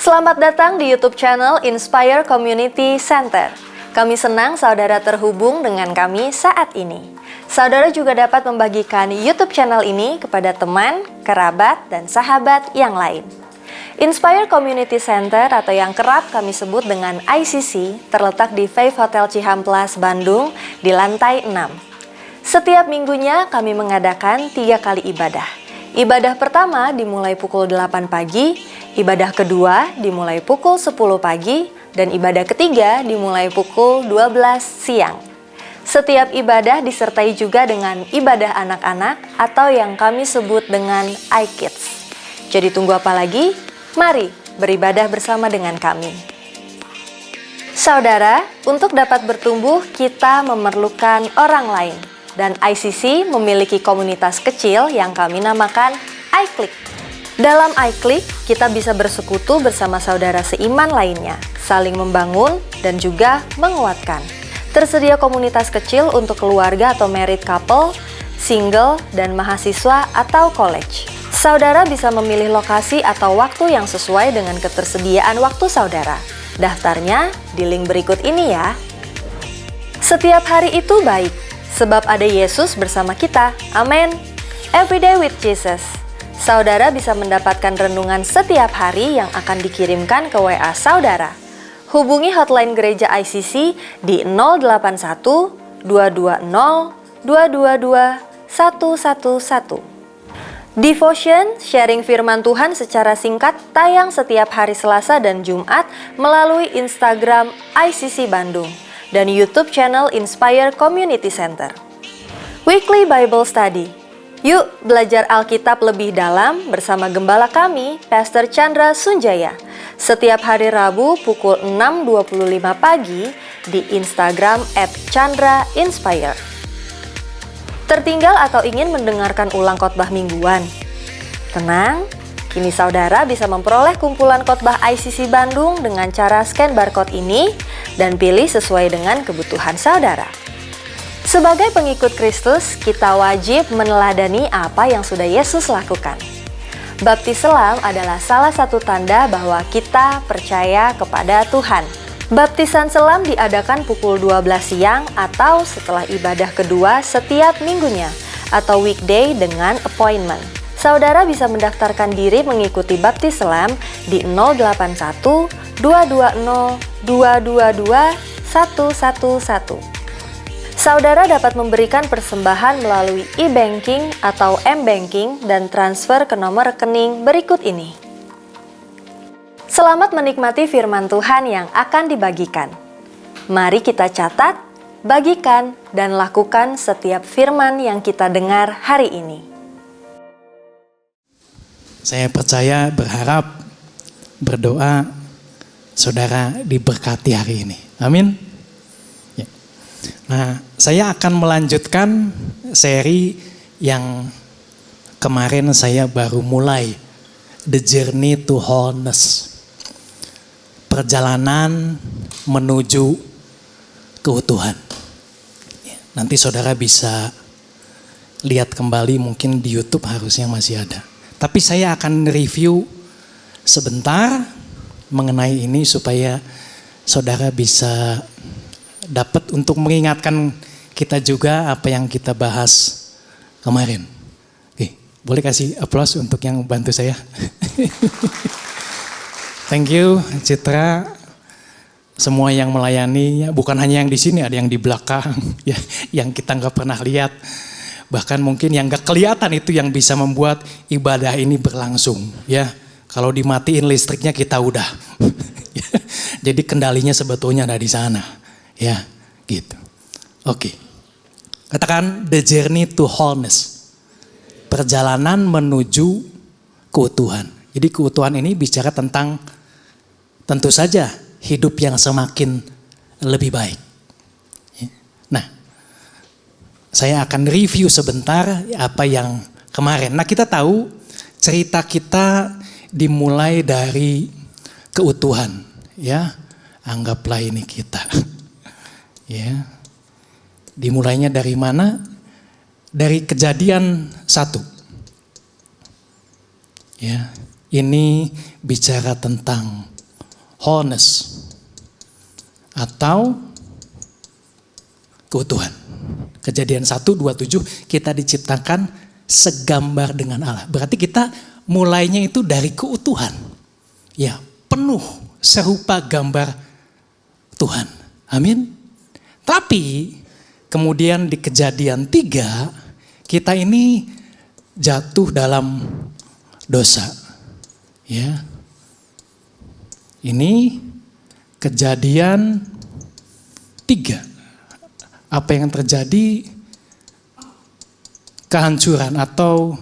Selamat datang di YouTube channel Inspire Community Center. Kami senang saudara terhubung dengan kami saat ini. Saudara juga dapat membagikan YouTube channel ini kepada teman, kerabat, dan sahabat yang lain. Inspire Community Center atau yang kerap kami sebut dengan ICC terletak di Faith Hotel Cihamplas, Bandung di lantai 6. Setiap minggunya kami mengadakan 3 kali ibadah. Ibadah pertama dimulai pukul 8 pagi, ibadah kedua dimulai pukul 10 pagi, dan ibadah ketiga dimulai pukul 12 siang. Setiap ibadah disertai juga dengan ibadah anak-anak atau yang kami sebut dengan iKids. Jadi tunggu apa lagi? Mari beribadah bersama dengan kami. Saudara, untuk dapat bertumbuh kita memerlukan orang lain. Dan ICC memiliki komunitas kecil yang kami namakan iClick. Dalam iClick, kita bisa bersekutu bersama saudara seiman lainnya, saling membangun dan juga menguatkan. Tersedia komunitas kecil untuk keluarga atau married couple, single, dan mahasiswa atau college. Saudara bisa memilih lokasi atau waktu yang sesuai dengan ketersediaan waktu saudara. Daftarnya di link berikut ini ya. Setiap hari itu baik, sebab ada Yesus bersama kita. Amin. Everyday with Jesus. Saudara bisa mendapatkan renungan setiap hari yang akan dikirimkan ke WA saudara. Hubungi hotline gereja ICC di 081 220 222 111. Devotion, sharing firman Tuhan secara singkat, tayang setiap hari Selasa dan Jumat melalui Instagram ICC Bandung dan YouTube channel Inspire Community Center. Weekly Bible Study. Yuk belajar Alkitab lebih dalam bersama gembala kami, Pastor Chandra Sunjaya. Setiap hari Rabu pukul 6.25 pagi di Instagram @ChandraInspire. Tertinggal atau ingin mendengarkan ulang khotbah mingguan? Tenang, kini saudara bisa memperoleh kumpulan khotbah ICC Bandung dengan cara scan barcode ini dan pilih sesuai dengan kebutuhan saudara. Sebagai pengikut Kristus, kita wajib meneladani apa yang sudah Yesus lakukan. Baptis selam adalah salah satu tanda bahwa kita percaya kepada Tuhan. Baptisan selam diadakan pukul 12 siang atau setelah ibadah kedua setiap minggunya atau weekday dengan appointment. Saudara bisa mendaftarkan diri mengikuti baptis selam di 081 220 222 111. Saudara dapat memberikan persembahan melalui e-banking atau m-banking dan transfer ke nomor rekening berikut ini. Selamat menikmati firman Tuhan yang akan dibagikan. Mari kita catat, bagikan, dan lakukan setiap firman yang kita dengar hari ini. Saya percaya, berharap, berdoa, saudara diberkati hari ini. Amin. Ya. Nah, saya akan melanjutkan seri yang kemarin saya baru mulai, The Journey to Wholeness. Perjalanan menuju keutuhan. Nanti saudara bisa lihat kembali, mungkin di YouTube harusnya masih ada. Tapi saya akan review sebentar mengenai ini supaya saudara bisa dapat untuk mengingatkan kita juga apa yang kita bahas kemarin. Oke, boleh kasih aplaus untuk yang bantu saya. Thank you Citra, semua yang melayani, bukan hanya yang di sini, ada yang di belakang, ya, yang kita nggak pernah lihat, bahkan mungkin yang nggak kelihatan itu yang bisa membuat ibadah ini berlangsung. Ya, kalau dimatiin listriknya kita udah, jadi kendalinya sebetulnya ada di sana, ya, gitu. Oke, katakan The Journey to Wholeness, perjalanan menuju keutuhan. Jadi keutuhan ini bicara tentang tentu saja hidup yang semakin lebih baik. Nah, saya akan review sebentar apa yang kemarin. Nah, kita tahu cerita kita dimulai dari keutuhan, ya. Anggaplah ini kita. Ya. Dimulainya dari mana? Dari Kejadian 1. Ya. Ini bicara tentang wholeness atau keutuhan. Kejadian 1:27 kita diciptakan segambar dengan Allah. Berarti kita mulainya itu dari keutuhan. Ya, penuh serupa gambar Tuhan. Amin. Tapi kemudian di Kejadian 3 kita ini jatuh dalam dosa. Ya. Ini Kejadian 3. Apa yang terjadi? Kehancuran atau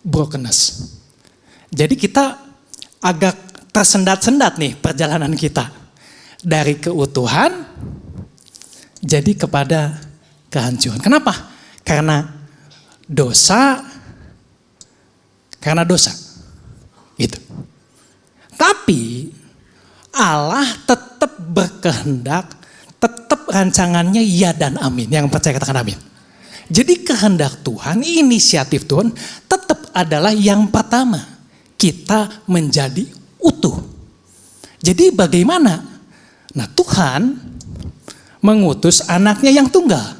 brokenness. Jadi kita agak tersendat-sendat nih perjalanan kita. Dari keutuhan jadi kepada kehancuran. Kenapa? Karena dosa. Gitu. Tapi Allah tetap berkehendak, tetap rancangannya ya dan amin. Yang percaya katakan amin. Jadi kehendak Tuhan, inisiatif Tuhan tetap adalah yang pertama. Kita menjadi utuh. Jadi bagaimana? Nah, Tuhan mengutus anaknya yang tunggal.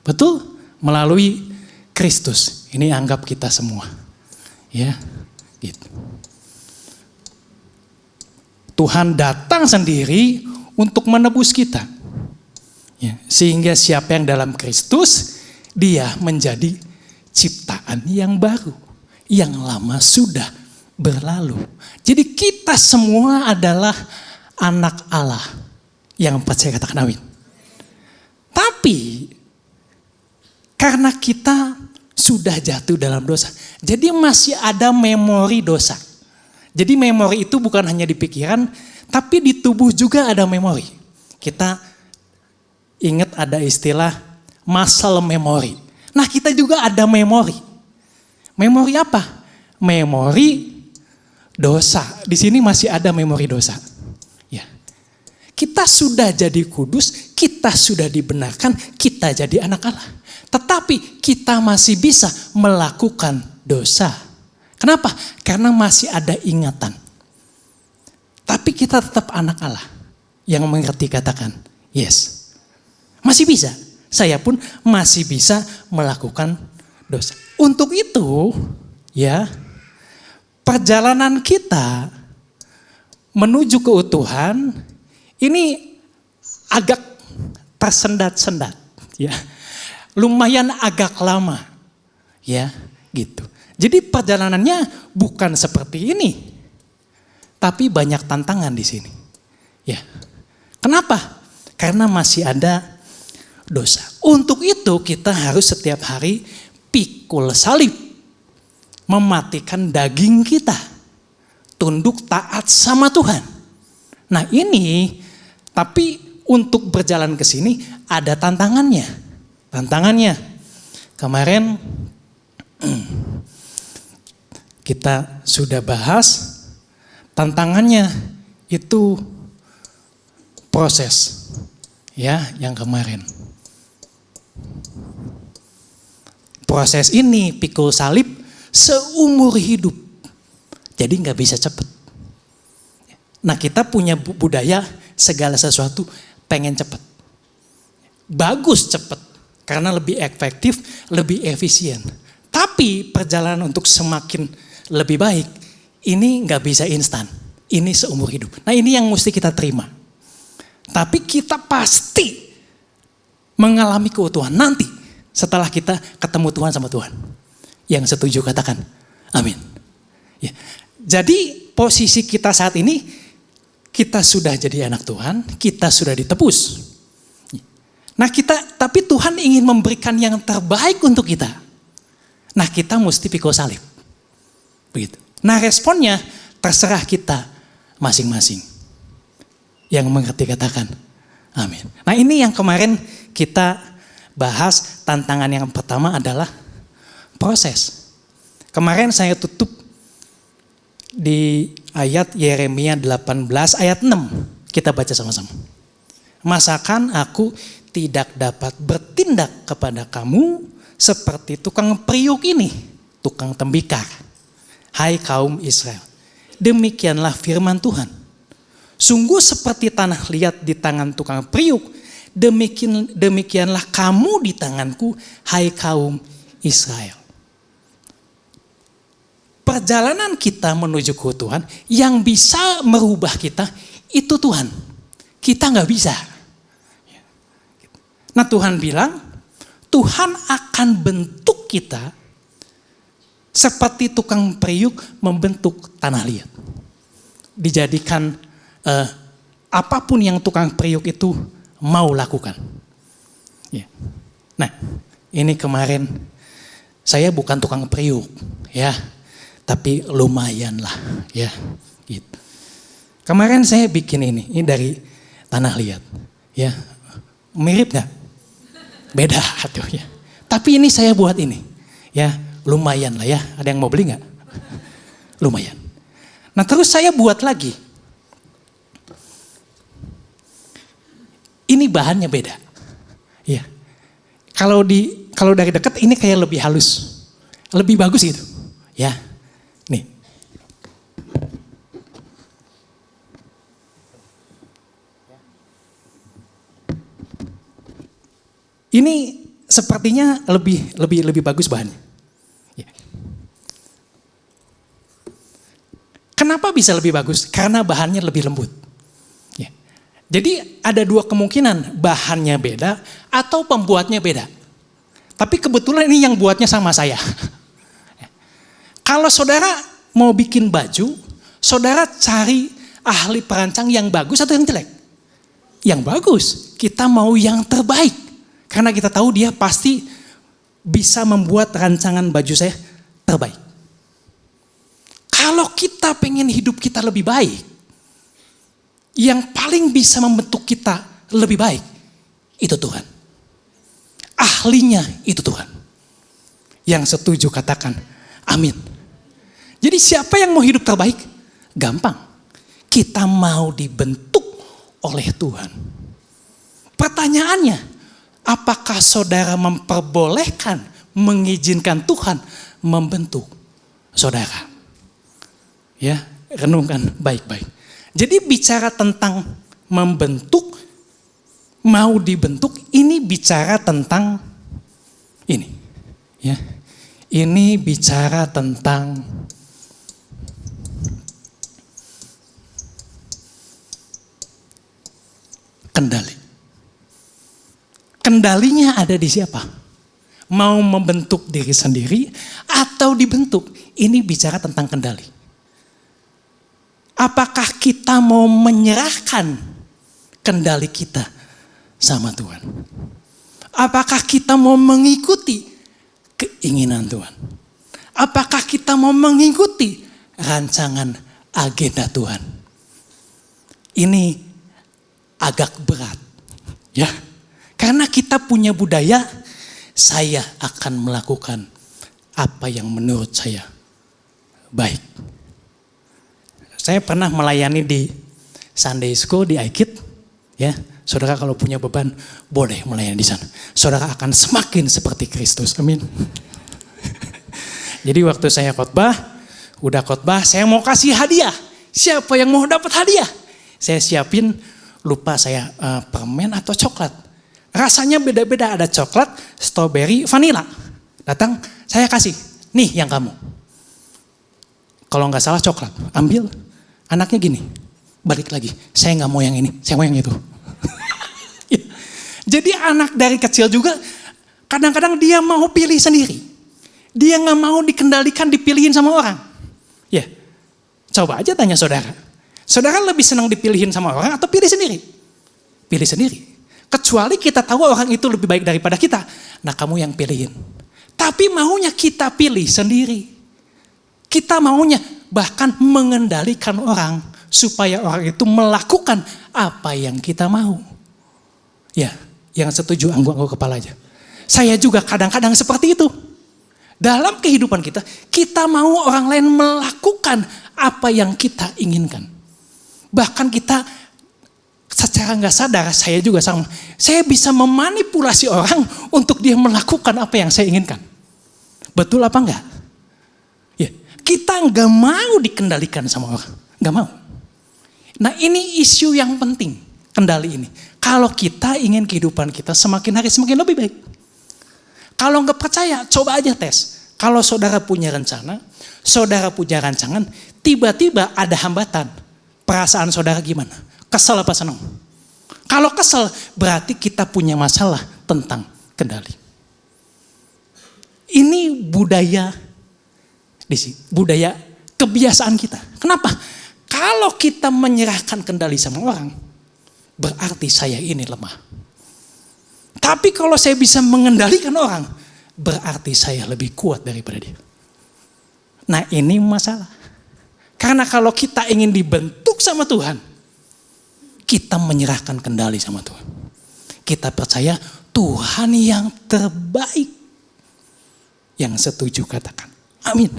Betul? Melalui Kristus. Ini anggap kita semua. Ya, gitu. Tuhan datang sendiri untuk menebus kita. Ya, sehingga siapa yang dalam Kristus, dia menjadi ciptaan yang baru. Yang lama sudah berlalu. Jadi kita semua adalah anak Allah. Yang percaya katakan amin. Tapi karena kita sudah jatuh dalam dosa, jadi masih ada memori dosa. Jadi memori itu bukan hanya di pikiran, tapi di tubuh juga ada memori. Kita ingat ada istilah muscle memory. Nah, kita juga ada memori. Memori apa? Memori dosa. Di sini masih ada memori dosa. Ya. Kita sudah jadi kudus, kita sudah dibenarkan, kita jadi anak Allah. Tetapi kita masih bisa melakukan dosa. Kenapa? Karena masih ada ingatan. Tapi kita tetap anak Allah. Yang mengerti katakan, yes. Masih bisa. Saya pun masih bisa melakukan dosa. Untuk itu, ya, perjalanan kita menuju keutuhan ini agak tersendat-sendat, ya. Lumayan agak lama, ya, gitu. Jadi perjalanannya bukan seperti ini, tapi banyak tantangan di sini. Ya, kenapa? Karena masih ada dosa. Untuk itu kita harus setiap hari pikul salib, mematikan daging kita, tunduk taat sama Tuhan. Nah ini, tapi untuk berjalan ke sini ada tantangannya. Tantangannya kemarin kita sudah bahas, tantangannya itu proses, ya, yang kemarin. Proses ini pikul salib seumur hidup, jadi nggak bisa cepat. Nah kita punya budaya segala sesuatu pengen cepat, bagus cepat, karena lebih efektif, lebih efisien. Tapi perjalanan untuk semakin lebih baik, ini nggak bisa instan. Ini seumur hidup. Nah ini yang mesti kita terima. Tapi kita pasti mengalami keutuhan nanti setelah kita ketemu Tuhan sama Tuhan. Yang setuju katakan amin. Ya. Jadi posisi kita saat ini, kita sudah jadi anak Tuhan, kita sudah ditebus. Nah tapi Tuhan ingin memberikan yang terbaik untuk kita. Nah kita mesti pikul salib. Begitu. Nah responnya terserah kita masing-masing. Yang mengerti katakan amin. Nah ini yang kemarin kita bahas, tantangan yang pertama adalah proses. Kemarin saya tutup di ayat Yeremia 18 ayat 6. Kita baca sama-sama. Masakan aku tidak dapat bertindak kepada kamu seperti tukang periuk ini, tukang tembikar. Hai kaum Israel, demikianlah firman Tuhan. Sungguh seperti tanah liat di tangan tukang periuk, demikianlah kamu di tanganku, hai kaum Israel. Perjalanan kita menuju ke Tuhan, yang bisa merubah kita itu Tuhan. Kita nggak bisa. Nah Tuhan bilang, Tuhan akan bentuk kita seperti tukang periuk membentuk tanah liat. Dijadikan apapun yang tukang periuk itu mau lakukan. Ya. Nah, ini kemarin saya bukan tukang periuk, ya, tapi lumayan lah, ya. Gitu. Kemarin saya bikin ini dari tanah liat, ya, mirip nggak? Beda tuh ya. Tapi ini saya buat ini, ya, lumayan lah ya. Ada yang mau beli nggak? Lumayan. Nah terus saya buat lagi. Ini bahannya beda. Ya. Kalau dari dekat ini kayak lebih halus. Lebih bagus gitu. Ya. Nih. Ini sepertinya lebih bagus bahannya. Ya. Kenapa bisa lebih bagus? Karena bahannya lebih lembut. Ya. Jadi ada dua kemungkinan, bahannya beda atau pembuatnya beda. Tapi kebetulan ini yang buatnya sama saya. Ya. Kalau saudara mau bikin baju, saudara cari ahli perancang yang bagus atau yang jelek? Yang bagus. Kita mau yang terbaik. Karena kita tahu dia pasti bisa membuat rancangan baju saya terbaik. Kalau kita pengen hidup kita lebih baik, yang paling bisa membentuk kita lebih baik, itu Tuhan. Ahlinya itu Tuhan. Yang setuju katakan, amin. Jadi siapa yang mau hidup terbaik? Gampang. Kita mau dibentuk oleh Tuhan. Pertanyaannya, apakah saudara memperbolehkan, mengizinkan Tuhan membentuk saudara? Ya, renungkan baik-baik. Jadi bicara tentang membentuk, mau dibentuk, ini bicara tentang ini. Ya, ini bicara tentang kendali. Kendalinya ada di siapa? Mau membentuk diri sendiri atau dibentuk? Ini bicara tentang kendali. Apakah kita mau menyerahkan kendali kita sama Tuhan? Apakah kita mau mengikuti keinginan Tuhan? Apakah kita mau mengikuti rancangan agenda Tuhan? Ini agak berat, ya. Karena kita punya budaya, saya akan melakukan apa yang menurut saya baik. Saya pernah melayani di Sunday School di iKid, ya. Saudara kalau punya beban, boleh melayani di sana. Saudara akan semakin seperti Kristus, amin. Jadi waktu saya udah khotbah, saya mau kasih hadiah. Siapa yang mau dapat hadiah? Saya siapin, lupa saya permen atau coklat. Rasanya beda-beda, ada coklat, strawberry, vanila. Datang, saya kasih, nih yang kamu. Kalau nggak salah coklat, ambil. Anaknya gini, balik lagi, saya nggak mau yang ini, saya mau yang itu. Jadi anak dari kecil juga, kadang-kadang dia mau pilih sendiri. Dia nggak mau dikendalikan, dipilihin sama orang. Ya, coba aja tanya saudara. Saudara lebih senang dipilihin sama orang atau pilih sendiri? Pilih sendiri. Kecuali kita tahu orang itu lebih baik daripada kita. Nah kamu yang pilihin. Tapi maunya kita pilih sendiri. Kita maunya bahkan mengendalikan orang. Supaya orang itu melakukan apa yang kita mau. Ya, yang setuju angguk-angguk kepala aja. Saya juga kadang-kadang seperti itu. Dalam kehidupan kita, kita mau orang lain melakukan apa yang kita inginkan. Bahkan kita secara nggak sadar, saya juga sama. Saya bisa memanipulasi orang untuk dia melakukan apa yang saya inginkan. Betul apa enggak? Ya, Kita nggak mau dikendalikan sama orang, nggak mau. Nah ini isu yang penting, kendali ini. Kalau kita ingin kehidupan kita semakin hari semakin lebih baik. Kalau nggak percaya, coba aja tes. Kalau saudara punya rencana, saudara punya rancangan, tiba-tiba ada hambatan. Perasaan saudara gimana? Kesel apa senang? Kalau kesel, berarti kita punya masalah tentang kendali. Ini budaya kebiasaan kita. Kenapa? Kalau kita menyerahkan kendali sama orang, berarti saya ini lemah. Tapi kalau saya bisa mengendalikan orang, berarti saya lebih kuat daripada dia. Nah ini masalah. Karena kalau kita ingin dibentuk sama Tuhan, kita menyerahkan kendali sama Tuhan. Kita percaya Tuhan yang terbaik. Yang setuju katakan amin.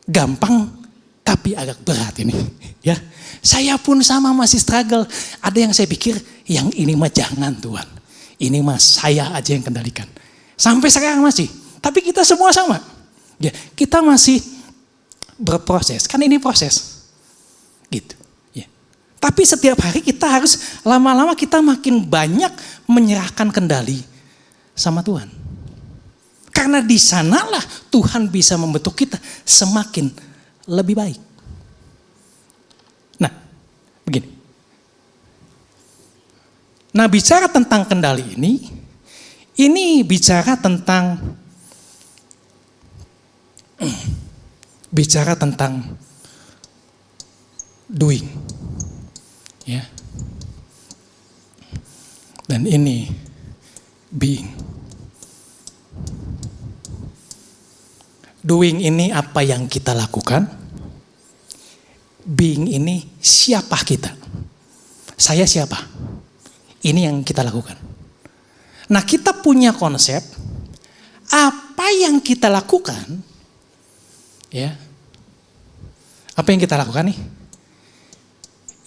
Gampang tapi agak berat ini ya. Saya pun sama masih struggle. Ada yang saya pikir yang ini mah jangan Tuhan. Ini mah saya aja yang kendalikan. Sampai sekarang masih. Tapi kita semua sama. Ya, kita masih berproses. Kan ini proses. Gitu. Ya. Tapi setiap hari kita harus lama-lama kita makin banyak menyerahkan kendali sama Tuhan. Karena di sanalah Tuhan bisa membentuk kita semakin lebih baik. Nah, begini. Nah, bicara tentang kendali ini bicara tentang doing. Ya. Dan ini being. Doing ini apa yang kita lakukan. Being ini siapa kita. Saya siapa. Ini yang kita lakukan. Nah kita punya konsep. Apa yang kita lakukan. Ya. Apa yang kita lakukan nih.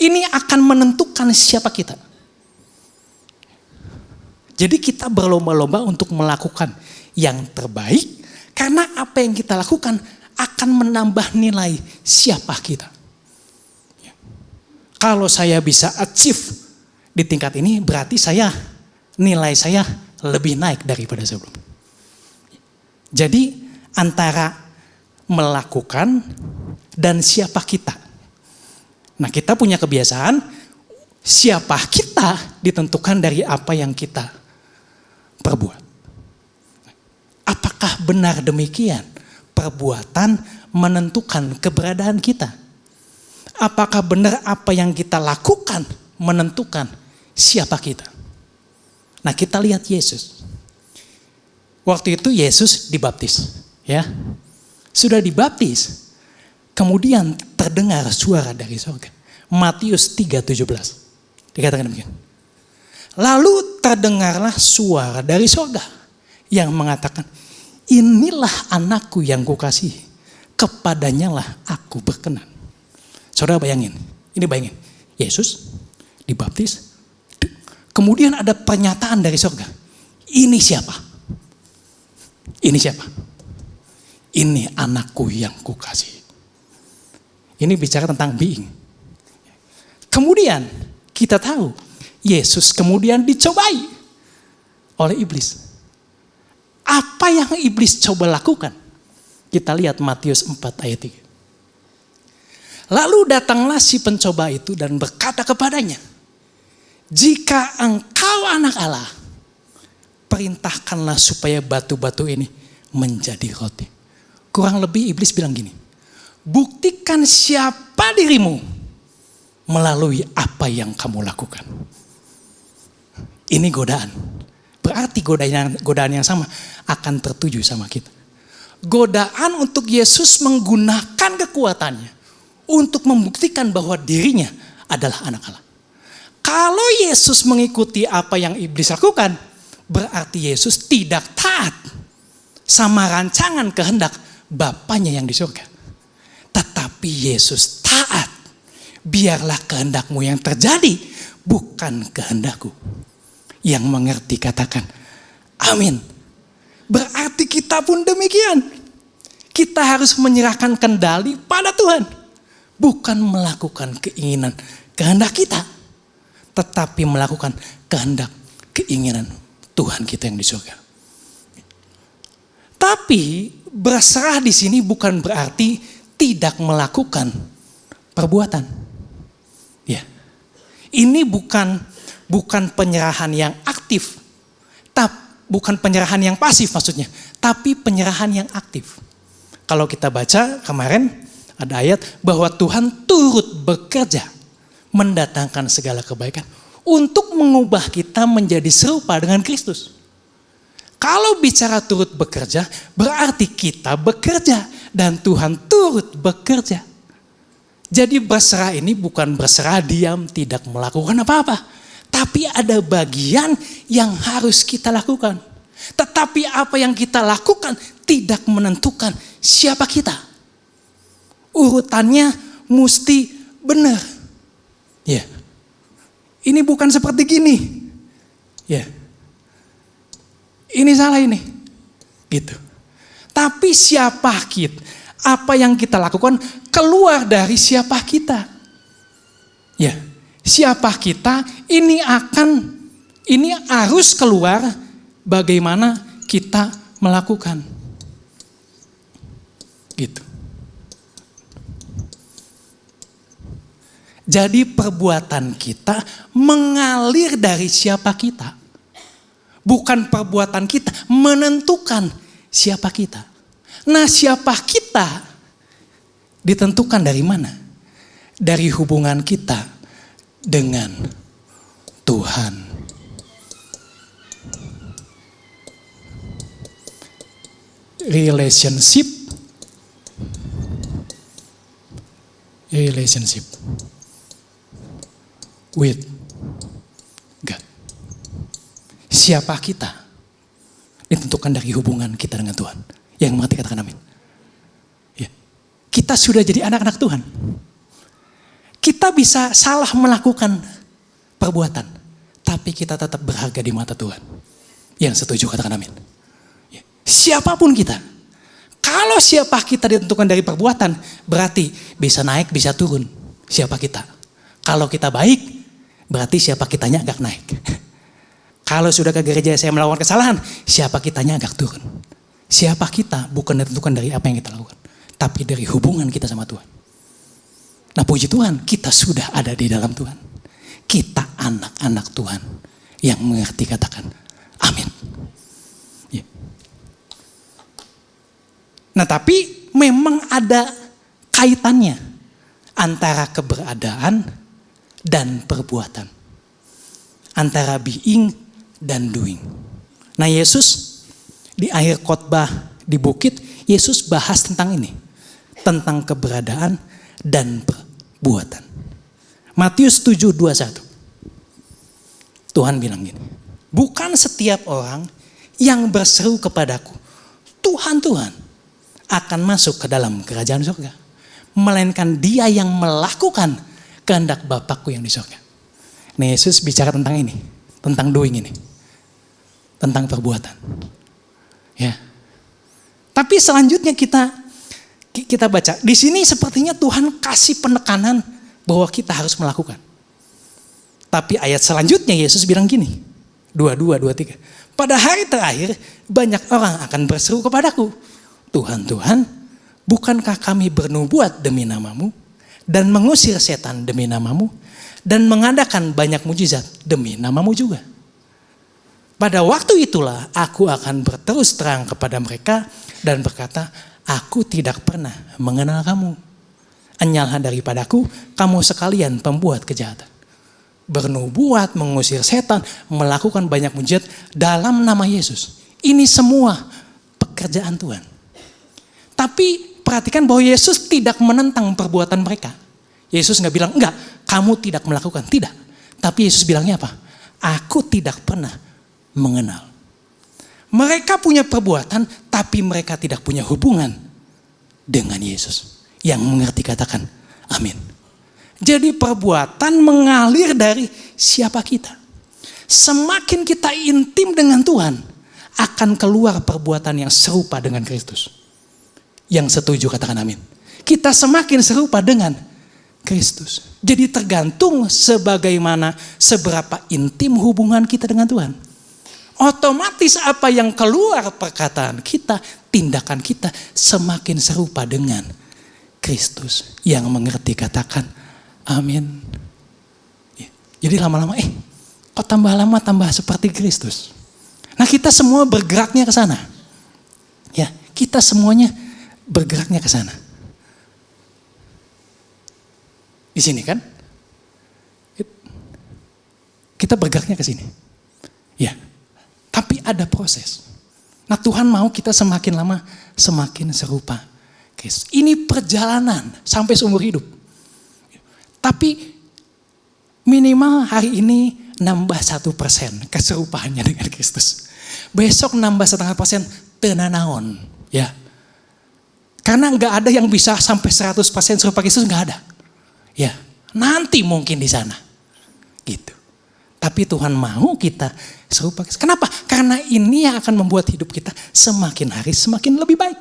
Ini akan menentukan siapa kita. Jadi kita berlomba-lomba untuk melakukan yang terbaik. Karena apa yang kita lakukan akan menambah nilai siapa kita. Kalau saya bisa achieve di tingkat ini, berarti nilai saya lebih naik daripada sebelum. Jadi antara melakukan dan siapa kita. Nah kita punya kebiasaan, siapa kita ditentukan dari apa yang kita perbuat. Apakah benar demikian? Perbuatan menentukan keberadaan kita. Apakah benar apa yang kita lakukan menentukan siapa kita? Nah, kita lihat Yesus. Waktu itu Yesus dibaptis, ya. Sudah dibaptis, kemudian terdengar suara dari surga. Matius 3:17. Dikatakan demikian. Lalu terdengarlah suara dari surga yang mengatakan, inilah anakku yang kukasihi, kepadanya lah aku berkenan. Saudara bayangin, Yesus dibaptis, kemudian ada pernyataan dari surga. Ini siapa? Ini siapa? Ini anakku yang kukasihi. Ini bicara tentang being. Kemudian kita tahu, Yesus kemudian dicobai oleh iblis. Apa yang iblis coba lakukan? Kita lihat Matius 4 ayat 3. Lalu datanglah si pencoba itu dan berkata kepadanya, jika engkau anak Allah, perintahkanlah supaya batu-batu ini menjadi roti. Kurang lebih iblis bilang gini, buktikan siapa dirimu melalui apa yang kamu lakukan. Ini godaan. Berarti godaan yang sama akan tertuju sama kita. Godaan untuk Yesus menggunakan kekuatannya untuk membuktikan bahwa dirinya adalah anak Allah. Kalau Yesus mengikuti apa yang iblis lakukan, berarti Yesus tidak taat sama rancangan kehendak Bapanya yang di surga. Tetapi Yesus taat. Biarlah kehendakmu yang terjadi, bukan kehendakku. Yang mengerti katakan amin. Berarti kita pun demikian. Kita harus menyerahkan kendali pada Tuhan. Bukan melakukan keinginan kehendak kita, tetapi melakukan kehendak keinginan Tuhan kita yang di surga. Tapi berserah di sini bukan berarti tidak melakukan perbuatan. Ya. Ini bukan penyerahan yang aktif. Bukan penyerahan yang pasif maksudnya, tapi penyerahan yang aktif. Kalau kita baca kemarin ada ayat bahwa Tuhan turut bekerja mendatangkan segala kebaikan untuk mengubah kita menjadi serupa dengan Kristus. Kalau bicara turut bekerja, berarti kita bekerja dan Tuhan turut bekerja. Jadi berserah ini bukan berserah diam tidak melakukan apa-apa, tapi ada bagian yang harus kita lakukan. Tetapi apa yang kita lakukan tidak menentukan siapa kita. Urutannya mesti benar. Ya. Ini bukan seperti gini. Ya. Ini salah ini. Gitu. Tapi siapa kita? Apa yang kita lakukan keluar dari siapa kita. Ya. Siapa kita ini harus keluar bagaimana kita melakukan. Gitu. Jadi perbuatan kita mengalir dari siapa kita. Bukan perbuatan kita menentukan siapa kita. Nah, siapa kita ditentukan dari mana? Dari hubungan kita dengan Tuhan. Relationship with God. Siapa kita ditentukan dari hubungan kita dengan Tuhan. Yang mengerti katakan amin. Ya. Kita sudah jadi anak-anak Tuhan. Kita bisa salah melakukan perbuatan, tapi kita tetap berharga di mata Tuhan. Yang setuju katakan amin. Ya. Siapapun kita, kalau siapa kita ditentukan dari perbuatan, berarti bisa naik bisa turun. Siapa kita? Kalau kita baik, berarti siapa kitanya agak naik. Kalau sudah ke gereja saya melakukan kesalahan, siapa kitanya agak turun. Siapa kita bukan ditentukan dari apa yang kita lakukan, tapi dari hubungan kita sama Tuhan. Nah puji Tuhan, kita sudah ada di dalam Tuhan. Kita anak-anak Tuhan yang mengerti katakan amin. Ya. Nah tapi memang ada kaitannya antara keberadaan dan perbuatan. Antara being dan doing. Nah Yesus di akhir khotbah di bukit, Yesus bahas tentang ini. Tentang keberadaan dan perbuatan. Matius 7:21. Tuhan bilang gini. Bukan setiap orang yang berseru kepadaku, Tuhan, Tuhan, akan masuk ke dalam kerajaan surga. Melainkan dia yang melakukan kehendak Bapakku yang di surga. Nah Yesus bicara tentang ini. Tentang doing ini. Tentang perbuatan. Ya. Tapi selanjutnya kita baca. Di sini sepertinya Tuhan kasih penekanan bahwa kita harus melakukan. Tapi ayat selanjutnya Yesus bilang gini. 22-23. Pada hari terakhir banyak orang akan berseru kepadaku. Tuhan, Tuhan, bukankah kami bernubuat demi namamu? Dan mengusir setan demi namamu? Dan mengadakan banyak mujizat demi namamu juga? Pada waktu itulah aku akan berterus terang kepada mereka dan berkata, aku tidak pernah mengenal kamu. Enyallah daripadaku, kamu sekalian pembuat kejahatan. Bernubuat, mengusir setan, melakukan banyak mujizat dalam nama Yesus. Ini semua pekerjaan Tuhan. Tapi perhatikan bahwa Yesus tidak menentang perbuatan mereka. Yesus gak bilang, enggak, kamu tidak melakukan. Tidak. Tapi Yesus bilangnya apa? Aku tidak pernah mengenal. Mereka punya perbuatan, tapi mereka tidak punya hubungan dengan Yesus. Yang mengerti katakan, amin. Jadi perbuatan mengalir dari siapa kita. Semakin kita intim dengan Tuhan, akan keluar perbuatan yang serupa dengan Kristus. Yang setuju katakan amin. Kita semakin serupa dengan Kristus. Jadi tergantung seberapa intim hubungan kita dengan Tuhan. Otomatis apa yang keluar perkataan kita, tindakan kita semakin serupa dengan Kristus. Yang mengerti katakan amin. Jadi lama-lama kok tambah lama tambah seperti Kristus. Nah kita semua bergeraknya ke sana. Ya, kita semuanya bergeraknya ke sana. Di sini kan? Kita bergeraknya ke sini. Ya. Tapi ada proses. Nah Tuhan mau kita semakin lama semakin serupa Kristus. Ini perjalanan sampai seumur hidup. Tapi minimal hari ini nambah 1% keserupaannya dengan Kristus. Besok nambah 0,5% tenanaon. Ya. Karena gak ada yang bisa sampai 100% serupa Kristus, gak ada. Ya, nanti mungkin di sana. Gitu. Tapi Tuhan mau kita serupa. Kenapa? Karena ini yang akan membuat hidup kita semakin hari semakin lebih baik.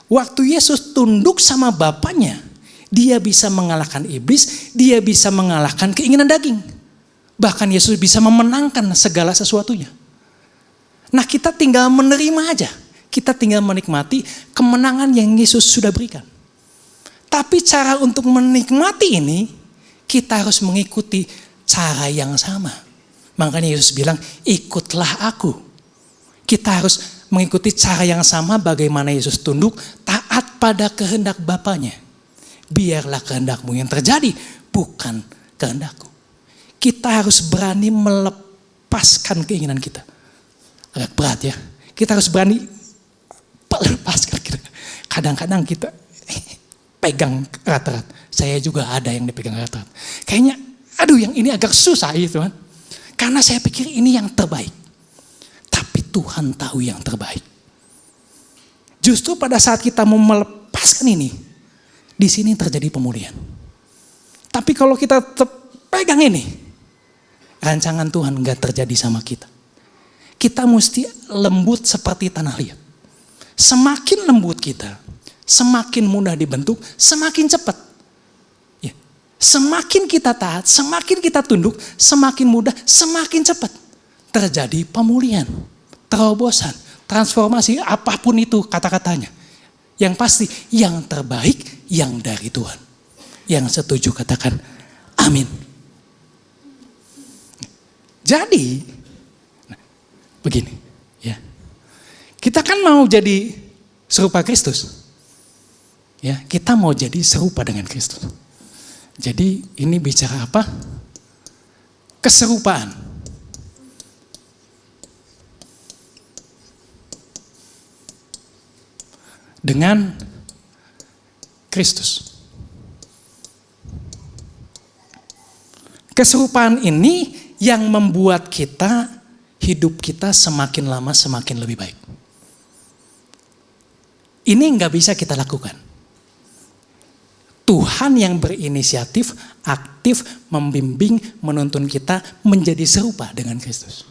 Waktu Yesus tunduk sama Bapaknya, dia bisa mengalahkan iblis, dia bisa mengalahkan keinginan daging. Bahkan Yesus bisa memenangkan segala sesuatunya. Nah kita tinggal menerima aja. Kita tinggal menikmati kemenangan yang Yesus sudah berikan. Tapi cara untuk menikmati ini, kita harus mengikuti cara yang sama. Makanya Yesus bilang, ikutlah aku. Kita harus mengikuti cara yang sama bagaimana Yesus tunduk, taat pada kehendak Bapaknya. Biarlah kehendakmu yang terjadi, bukan kehendakku. Kita harus berani melepaskan keinginan kita. Agak berat ya. Kita harus berani melepaskan. Kadang-kadang kita pegang erat-erat. Saya juga ada yang dipegang erat-erat. Kayaknya, yang ini agak susah ya Tuhan. Karena saya pikir ini yang terbaik. Tapi Tuhan tahu yang terbaik. Justru pada saat kita mau melepaskan ini, di sini terjadi pemulihan. Tapi kalau kita tetap pegang ini, rancangan Tuhan gak terjadi sama kita. Kita mesti lembut seperti tanah liat. Semakin lembut kita, semakin mudah dibentuk, semakin cepat. Ya. Semakin kita taat, semakin kita tunduk, semakin mudah, semakin cepat. Terjadi pemulihan, terobosan, transformasi, apapun itu kata-katanya. Yang pasti yang terbaik yang dari Tuhan. Yang setuju katakan amin. Jadi, begini ya. Kita kan mau jadi serupa Kristus. Ya, kita mau jadi serupa dengan Kristus. Jadi ini bicara apa? Keserupaan. Dengan Kristus. Keserupaan ini yang membuat hidup kita semakin lama semakin lebih baik. Ini nggak bisa kita lakukan. Tuhan yang berinisiatif, aktif, membimbing, menuntun kita menjadi serupa dengan Kristus.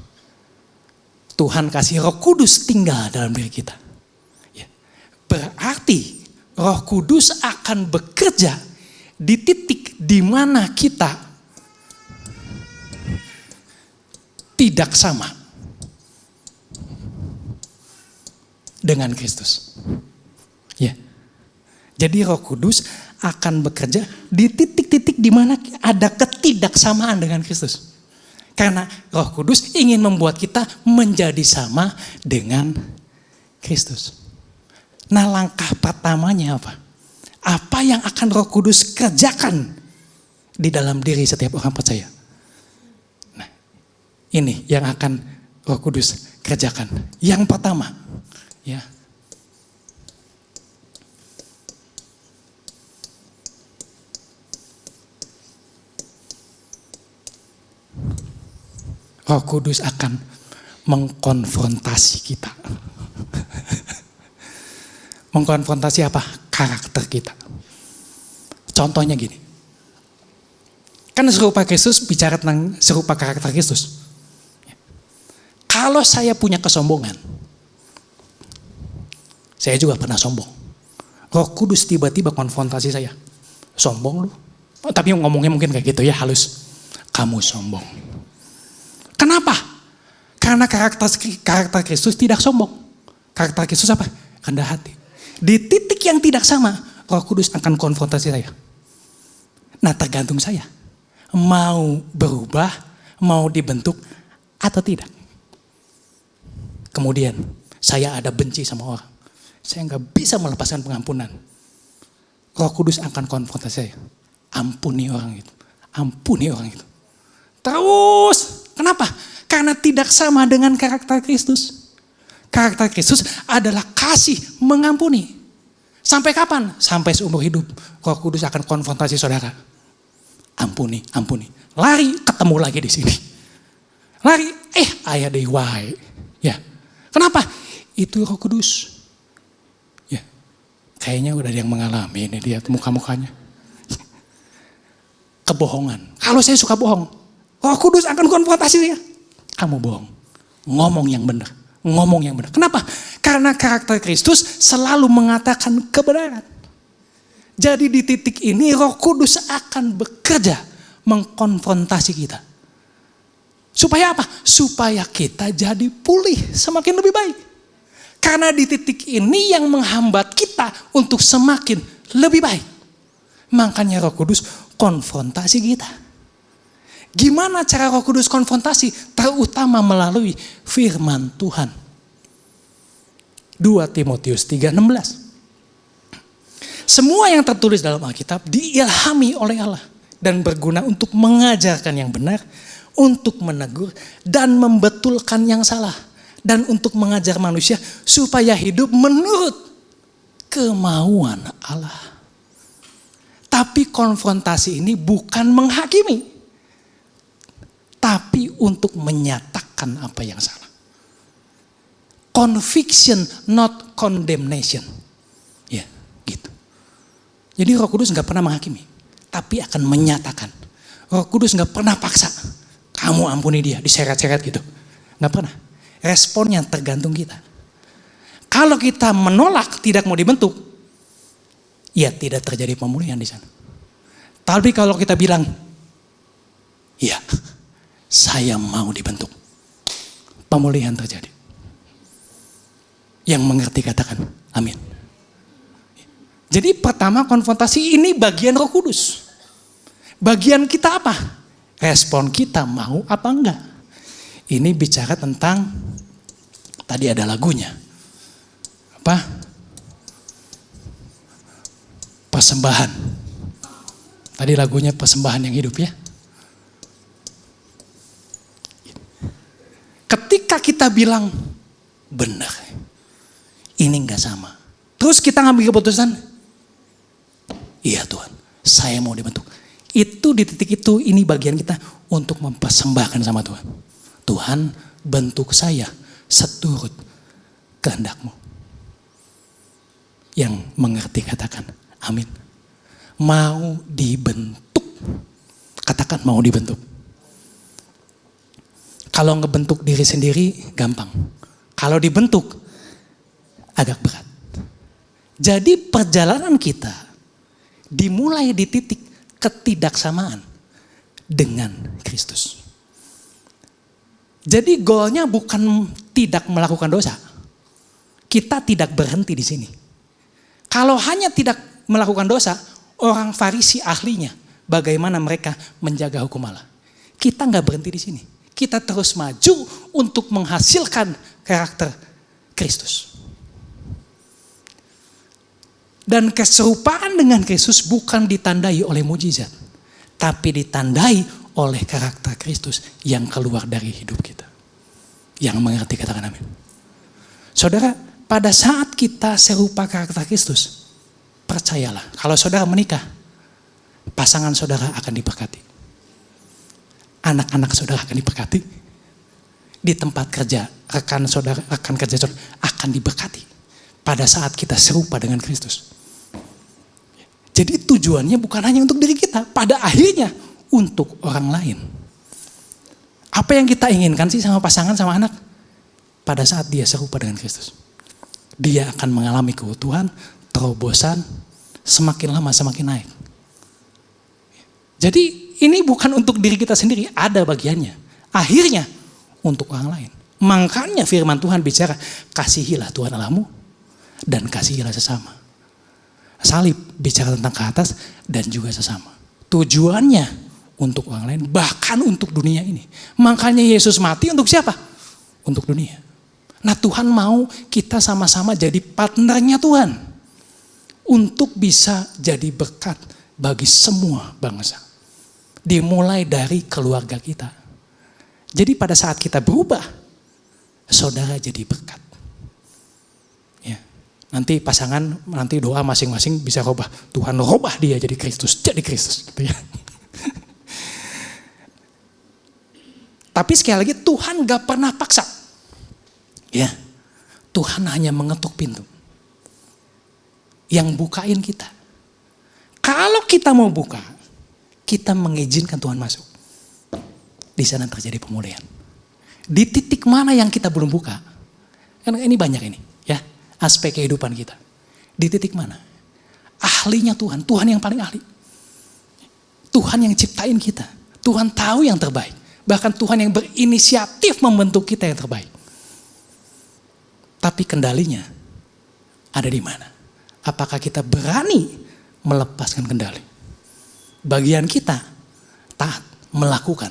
Tuhan kasih Roh Kudus tinggal dalam diri kita. Ya. Berarti Roh Kudus akan bekerja di titik di mana kita tidak sama dengan Kristus. Ya. Jadi Roh Kudus akan bekerja di titik-titik di mana ada ketidaksamaan dengan Kristus. Karena Roh Kudus ingin membuat kita menjadi sama dengan Kristus. Nah, langkah pertamanya apa? Apa yang akan Roh Kudus kerjakan di dalam diri setiap orang percaya? Nah, ini yang akan Roh Kudus kerjakan. Yang pertama, ya. Roh Kudus akan mengkonfrontasi kita. Mengkonfrontasi apa? Karakter kita. Contohnya gini. Kan serupa Kristus bicara tentang serupa karakter Kristus. Kalau saya punya kesombongan, saya juga pernah sombong. Roh Kudus tiba-tiba konfrontasi saya. Sombong lu. Oh, tapi ngomongnya mungkin kayak gitu ya, halus. Kamu sombong. Kenapa? Karena karakter Kristus tidak sombong. Karakter Kristus apa? Rendah hati. Di titik yang tidak sama, Roh Kudus akan konfrontasi saya. Nah, tergantung saya. Mau berubah, mau dibentuk, atau tidak. Kemudian, saya ada benci sama orang. Saya nggak bisa melepaskan pengampunan. Roh Kudus akan konfrontasi saya. Ampuni orang itu. Ampuni orang itu. Terus, kenapa? Karena tidak sama dengan karakter Kristus. Karakter Kristus adalah kasih mengampuni. Sampai kapan? Sampai seumur hidup. Roh Kudus akan konfrontasi saudara. Ampuni, ampuni. Lari, ketemu lagi di sini. Lari, ayah deh wae. Ya, kenapa? Itu Roh Kudus. Ya, kayaknya udah ada yang mengalami ini, lihat muka-mukanya. Kebohongan. Kalau saya suka bohong, Roh Kudus akan konfrontasi saya. Kamu bohong. Ngomong yang benar. Ngomong yang benar. Kenapa? Karena karakter Kristus selalu mengatakan kebenaran. Jadi di titik ini Roh Kudus akan bekerja mengkonfrontasi kita. Supaya apa? Supaya kita jadi pulih semakin lebih baik. Karena di titik ini yang menghambat kita untuk semakin lebih baik. Makanya Roh Kudus konfrontasi kita. Gimana cara Roh Kudus konfrontasi? Terutama melalui firman Tuhan. 2 Timotius 3:16. Semua yang tertulis dalam Alkitab diilhami oleh Allah dan berguna untuk mengajarkan yang benar, untuk menegur dan membetulkan yang salah, dan untuk mengajar manusia supaya hidup menurut kemauan Allah. Tapi konfrontasi ini bukan menghakimi, tapi untuk menyatakan apa yang salah. Conviction, not condemnation. Ya, gitu. Jadi Roh Kudus nggak pernah menghakimi, tapi akan menyatakan. Roh Kudus nggak pernah paksa. Kamu ampuni dia, diseret-seret gitu. Nggak pernah. Responnya tergantung kita. Kalau kita menolak, tidak mau dibentuk, ya tidak terjadi pemulihan di sana. Tapi kalau kita bilang, ya, saya mau dibentuk, pemulihan terjadi. Yang mengerti katakan, amin. Jadi pertama konfrontasi ini bagian Roh Kudus. Bagian kita apa? Respon kita mau apa enggak? Ini bicara tentang, tadi ada lagunya. Apa? Persembahan. Tadi lagunya persembahan yang hidup ya. Ketika kita bilang, benar, ini enggak sama. Terus kita ngambil keputusan, iya Tuhan, saya mau dibentuk. Itu di titik itu, ini bagian kita untuk mempersembahkan sama Tuhan. Tuhan, bentuk saya seturut kehendak-Mu. Yang mengerti katakan, amin. Mau dibentuk. Katakan mau dibentuk. Kalau ngebentuk diri sendiri gampang. Kalau dibentuk agak berat. Jadi perjalanan kita dimulai di titik ketidaksamaan dengan Kristus. Jadi goalnya bukan tidak melakukan dosa. Kita tidak berhenti di sini. Kalau hanya tidak melakukan dosa, orang Farisi ahlinya bagaimana mereka menjaga hukum Allah. Kita nggak berhenti di sini. Kita terus maju untuk menghasilkan karakter Kristus. Dan keserupaan dengan Kristus bukan ditandai oleh mujizat, tapi ditandai oleh karakter Kristus yang keluar dari hidup kita. Yang mengerti katakan amin. Saudara, pada saat kita serupa karakter Kristus, percayalah, kalau saudara menikah, pasangan saudara akan diberkati. Anak-anak saudara akan diberkati. Di tempat kerja, rekan kerja saudara akan diberkati. Pada saat kita serupa dengan Kristus. Jadi tujuannya bukan hanya untuk diri kita, pada akhirnya untuk orang lain. Apa yang kita inginkan sih sama pasangan, sama anak? Pada saat dia serupa dengan Kristus. Dia akan mengalami keutuhan, terobosan, semakin lama semakin naik. Jadi ini bukan untuk diri kita sendiri, ada bagiannya. Akhirnya untuk orang lain. Makanya firman Tuhan bicara, kasihilah Tuhan Allahmu dan kasihilah sesama. Salib bicara tentang ke atas dan juga sesama. Tujuannya untuk orang lain, bahkan untuk dunia ini. Makanya Yesus mati untuk siapa? Untuk dunia. Nah, Tuhan mau kita sama-sama jadi partnernya Tuhan. Untuk bisa jadi berkat bagi semua bangsa. Dimulai dari keluarga kita. Jadi pada saat kita berubah, saudara jadi berkat. Ya. Nanti pasangan, nanti doa masing-masing bisa rubah. Tuhan rubah dia jadi Kristus. Jadi Kristus. Gitu ya. Tapi sekali lagi Tuhan gak pernah paksa. Ya, Tuhan hanya mengetuk pintu. Yang bukain kita. Kalau kita mau buka, kita mengizinkan Tuhan masuk. Di sana terjadi pemulihan. Di titik mana yang kita belum buka? Karena ini banyak ini, ya, aspek kehidupan kita. Di titik mana? Ahlinya Tuhan, Tuhan yang paling ahli. Tuhan yang ciptain kita. Tuhan tahu yang terbaik. Bahkan Tuhan yang berinisiatif membentuk kita yang terbaik. Tapi kendalinya ada di mana? Apakah kita berani melepaskan kendali? Bagian kita taat melakukan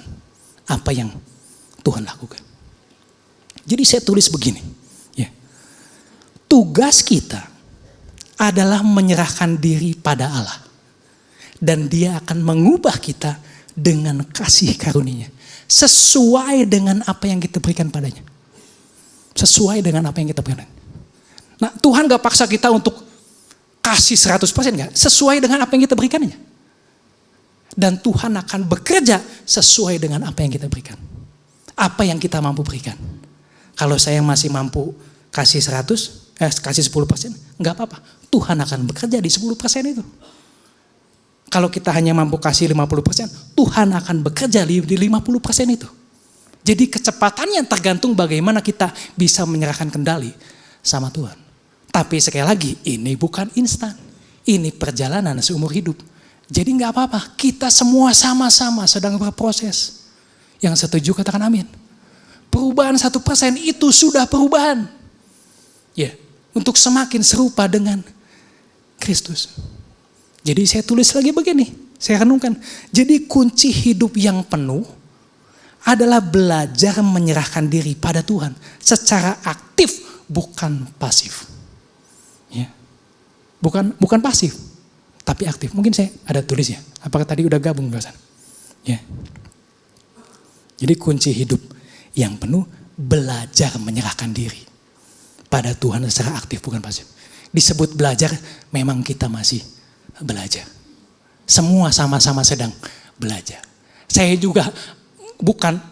apa yang Tuhan lakukan. Jadi saya tulis begini, ya. Tugas kita adalah menyerahkan diri pada Allah. Dan Dia akan mengubah kita dengan kasih karunia-Nya. Sesuai dengan apa yang kita berikan padanya. Sesuai dengan apa yang kita berikan. Nah, Tuhan gak paksa kita untuk kasih 100% gak? Sesuai dengan apa yang kita berikannya. Dan Tuhan akan bekerja sesuai dengan apa yang kita berikan. Apa yang kita mampu berikan. Kalau saya masih mampu kasih 10%, gak apa-apa. Tuhan akan bekerja di 10% itu. Kalau kita hanya mampu kasih 50%, Tuhan akan bekerja di 50% itu. Jadi kecepatannya tergantung bagaimana kita bisa menyerahkan kendali sama Tuhan. Tapi sekali lagi, ini bukan instan. Ini perjalanan seumur hidup. Jadi gak apa-apa, kita semua sama-sama sedang berproses. Yang setuju katakan amin. Perubahan 1% itu sudah perubahan. Ya, untuk semakin serupa dengan Kristus. Jadi saya tulis lagi begini, saya renungkan. Jadi kunci hidup yang penuh adalah belajar menyerahkan diri pada Tuhan secara aktif, bukan pasif. Ya. Bukan pasif, tapi aktif. Mungkin saya ada tulis ya. Apakah tadi udah gabung bahasan? Ya. Jadi kunci hidup yang penuh belajar menyerahkan diri pada Tuhan secara aktif, bukan pasif. Disebut belajar, memang kita masih belajar. Semua sama-sama sedang belajar. Saya juga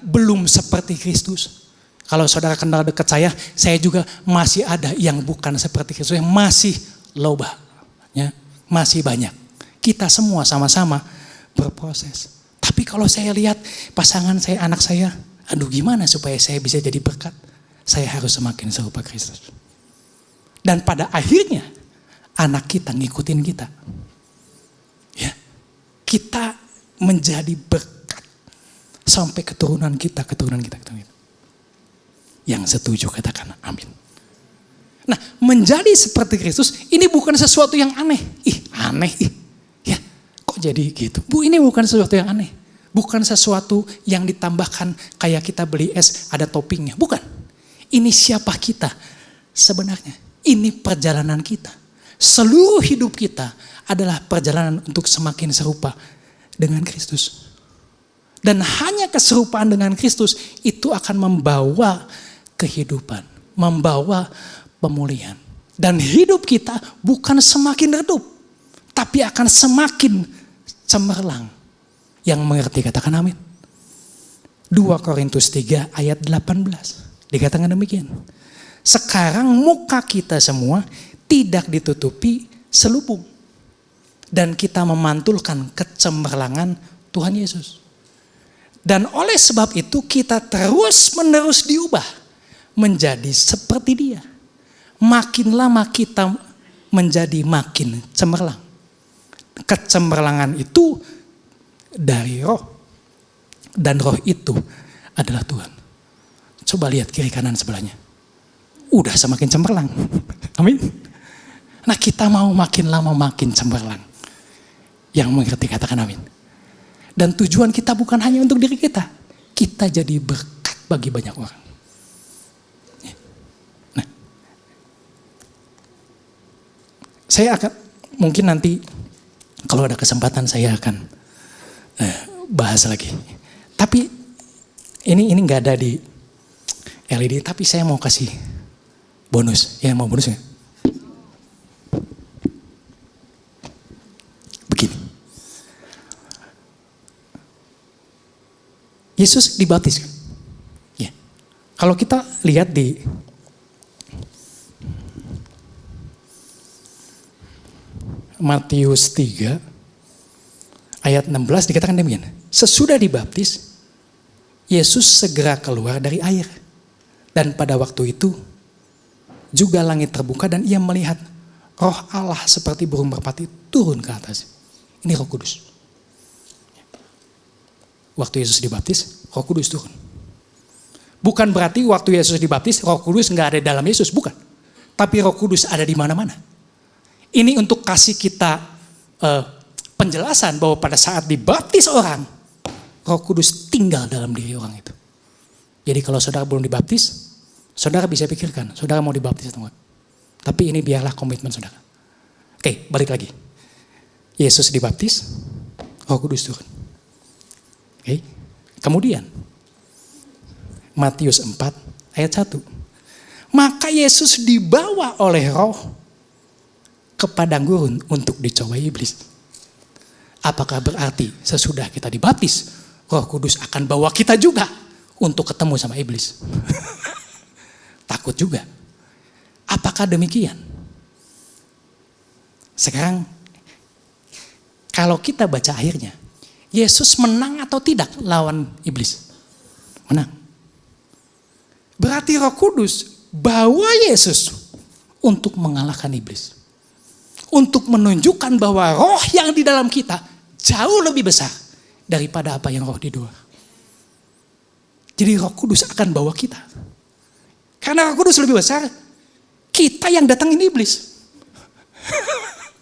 belum seperti Kristus. Kalau saudara kenal dekat saya juga masih ada yang bukan seperti Kristus, yang masih loba, ya, masih banyak. Kita semua sama-sama berproses. Tapi kalau saya lihat pasangan saya, anak saya, aduh gimana supaya saya bisa jadi berkat? Saya harus semakin serupa Kristus. Dan pada akhirnya anak kita ngikutin kita. Ya, kita menjadi berkat sampai keturunan kita. Yang setuju katakan amin. Nah, menjadi seperti Kristus ini bukan sesuatu yang aneh. Aneh. Ya, kok jadi gitu? Bu, ini bukan sesuatu yang aneh. Bukan sesuatu yang ditambahkan kayak kita beli es ada toppingnya. Bukan. Ini siapa kita sebenarnya. Ini perjalanan kita. Seluruh hidup kita adalah perjalanan untuk semakin serupa dengan Kristus. Dan hanya keserupaan dengan Kristus itu akan membawa kehidupan, membawa pemulihan. Dan hidup kita bukan semakin redup, tapi akan semakin cemerlang. Yang mengerti katakan amin. 2 Korintus 3 ayat 18 dikatakan demikian. Sekarang muka kita semua tidak ditutupi selubung. Dan kita memantulkan kecemerlangan Tuhan Yesus. Dan oleh sebab itu kita terus menerus diubah menjadi seperti Dia. Makin lama kita menjadi makin cemerlang. Kecemerlangan itu dari roh. Dan roh itu adalah Tuhan. Coba lihat kiri kanan sebelahnya. Udah semakin cemerlang. Amin. Nah, kita mau makin lama makin cemerlang. Yang mengerti katakan amin. Dan tujuan kita bukan hanya untuk diri kita. Kita jadi berkat bagi banyak orang. Nah, saya akan mungkin nanti kalau ada kesempatan saya akan bahas lagi. Tapi ini nggak ada di LED. Tapi saya mau kasih bonus. Ya, mau bonus nggak? Begini. Yesus dibaptis kan? Ya. Kalau kita lihat di Matius 3 ayat 16 dikatakan demikian. Sesudah dibaptis, Yesus segera keluar dari air. Dan pada waktu itu juga langit terbuka dan ia melihat roh Allah seperti burung merpati turun ke atas. Ini Roh Kudus. Waktu Yesus dibaptis, Roh Kudus turun. Bukan berarti waktu Yesus dibaptis, Roh Kudus nggak ada dalam Yesus, bukan. Tapi Roh Kudus ada di mana-mana. Ini untuk kasih kita penjelasan bahwa pada saat dibaptis orang, Roh Kudus tinggal dalam diri orang itu. Jadi kalau saudara belum dibaptis, saudara bisa pikirkan, saudara mau dibaptis atau enggak. Tapi ini biarlah komitmen saudara. Oke, balik lagi. Yesus dibaptis, Roh Kudus turun. Oke. Kemudian Matius 4 ayat 1. Maka Yesus dibawa oleh Roh ke padang gurun untuk dicobai iblis. Apakah berarti sesudah kita dibaptis, Roh Kudus akan bawa kita juga untuk ketemu sama iblis? Takut juga. Apakah demikian? Sekarang kalau kita baca akhirnya, Yesus menang atau tidak lawan iblis? Menang. Berarti Roh Kudus bawa Yesus untuk mengalahkan iblis. Untuk menunjukkan bahwa roh yang di dalam kita jauh lebih besar daripada apa yang roh di luar. Jadi Roh Kudus akan bawa kita. Karena Roh Kudus lebih besar, kita yang datangin iblis.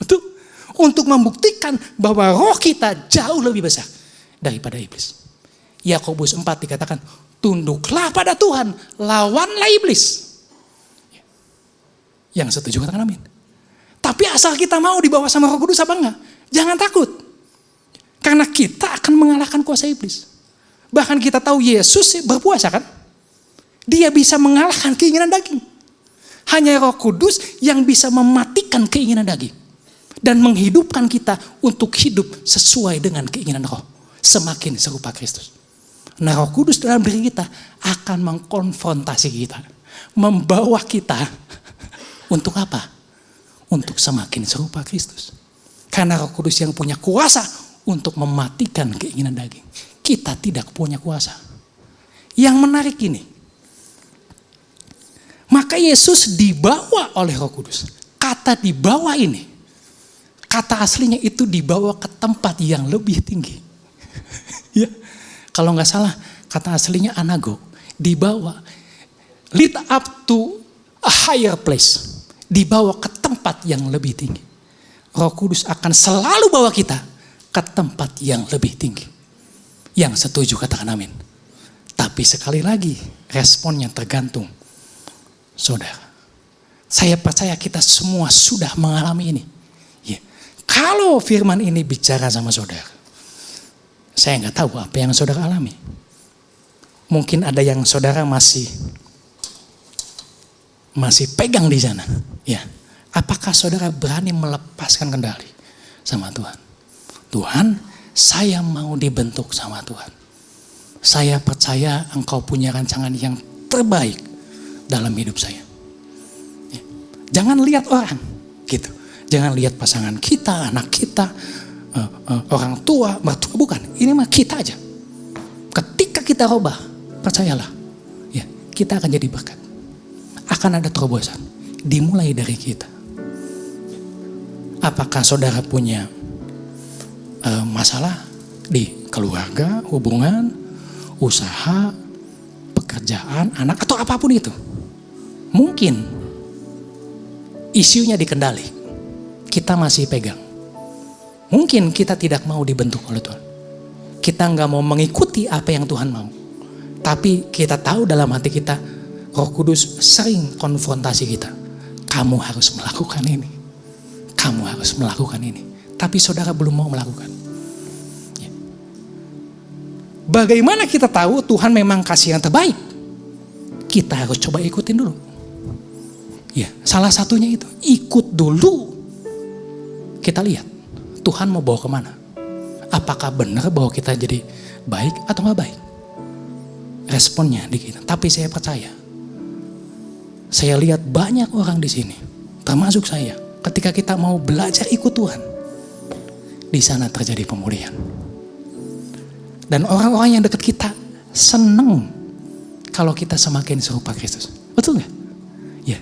Betul? Untuk membuktikan bahwa roh kita jauh lebih besar daripada iblis. Yakobus 4 dikatakan, tunduklah pada Tuhan, lawanlah iblis. Yang setuju katakan amin. Tapi asal kita mau dibawa sama Roh Kudus apa enggak? Jangan takut. Karena kita akan mengalahkan kuasa iblis. Bahkan kita tahu Yesus berpuasa kan? Dia bisa mengalahkan keinginan daging. Hanya Roh Kudus yang bisa mematikan keinginan daging. Dan menghidupkan kita untuk hidup sesuai dengan keinginan roh. Semakin serupa Kristus. Nah, Roh Kudus dalam diri kita akan mengkonfrontasi kita. Membawa kita untuk apa? Untuk semakin serupa Kristus. Karena Roh Kudus yang punya kuasa untuk mematikan keinginan daging. Kita tidak punya kuasa. Yang menarik ini. Maka Yesus dibawa oleh Roh Kudus. Kata dibawa ini. Kata aslinya itu dibawa ke tempat yang lebih tinggi. Ya, kalau nggak salah kata aslinya anago. Dibawa. Lead up to a higher place. Dibawa ke tempat yang lebih tinggi. Roh Kudus akan selalu bawa kita ke tempat yang lebih tinggi. Yang setuju katakan amin. Tapi sekali lagi responnya tergantung saudara. Saya percaya kita semua sudah mengalami ini. Ya. Kalau firman ini bicara sama saudara, saya nggak tahu apa yang saudara alami. Mungkin ada yang saudara masih pegang di sana. Ya, apakah saudara berani melepaskan kendali sama Tuhan? Tuhan, saya mau dibentuk sama Tuhan. Saya percaya Engkau punya rancangan yang terbaik dalam hidup saya. Ya. Jangan lihat orang, gitu. Jangan lihat pasangan kita, anak kita, orang tua, mertua, bukan. Ini mah kita aja. Ketika kita rubah, percayalah, ya, kita akan jadi berkat. Akan ada terobosan. Dimulai dari kita. Apakah saudara punya masalah di keluarga, hubungan, usaha, pekerjaan, anak, atau apapun itu? Mungkin isunya dikendali, kita masih pegang. Mungkin kita tidak mau dibentuk oleh Tuhan. Kita nggak mau mengikuti apa yang Tuhan mau. Tapi kita tahu dalam hati kita, Roh Kudus sering konfrontasi kita. Kamu harus melakukan ini. Kamu harus melakukan ini. Tapi saudara belum mau melakukan. Ya. Bagaimana kita tahu Tuhan memang kasih yang terbaik? Kita harus coba ikutin dulu. Ya, salah satunya itu, ikut dulu. Kita lihat, Tuhan mau bawa kemana? Apakah benar bahwa kita jadi baik atau gak baik? Responnya di kita. Tapi saya percaya, saya lihat banyak orang di sini, termasuk saya, ketika kita mau belajar ikut Tuhan, di sana terjadi pemulihan. Dan orang-orang yang dekat kita seneng kalau kita semakin serupa Kristus. Betul gak? Ya.